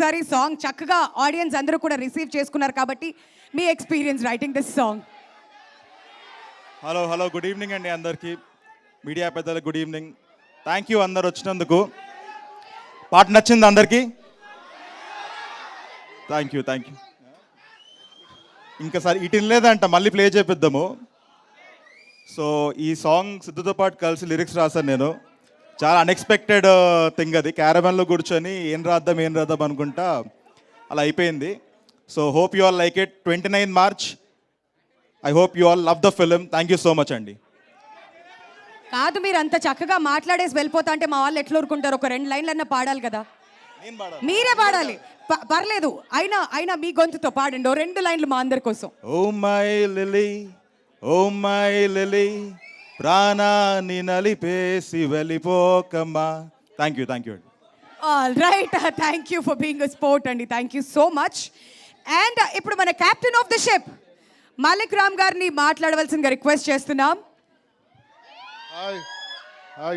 సరే సాంగ్ చక్కగా ఆడియన్స్ అందరూ కూడా రిసీవ్ చేసుకున్నారు కాబట్టి మీ experience writing this song. Hello good evening అండి అందరికీ, మీడియా పెద్దలకు గుడ్ ఈవినింగ్. థ్యాంక్ యూ అందరు వచ్చినందుకు. పాట నచ్చింది అందరికీ? Thank you. ఇంకా సార్ ఇటు లేదంట, మళ్ళీ ప్లే చేపిద్దాము. సో ఈ సాంగ్ సిద్ధుతో పాటు కలిసి లిరిక్స్ రాశాను నేను. చాలా అన్ఎక్స్పెక్టెడ్ థింగ్ అది. క్యారవాన్లో కూర్చొని ఏం రాద్దాం అనుకుంటా అలా అయిపోయింది. So hope you all like it. 29 March. I hope you all love the film. Thank you so much అండి. కాదు, మీరు అంత చక్కగా మాట్లాడేసి వెళ్ళిపోతా అంటే మా వాళ్ళు ఎట్లా ఊరుకుంటారు? ఒక 2 లైన్లు అన్నా పాడాలి కదా. మీరే పాడాలి, పర్లేదు. అయినా మీ గొంతుతో పాడండి 2 లైన్లు మా అందరి కోసం. ఓ మై లిలీ ప్రాణాన్ని నలిపేసి వెళ్ళిపోకమ్మా. థ్యాంక్ యూ అండి. All right, thank you for being a sport అండి. Thank you so much. And ఇప్పుడు మన captain of the ship Malik Ram గారిని మాట్లాడవలసిందిగా రిక్వెస్ట్ చేస్తున్నాం. హాయ్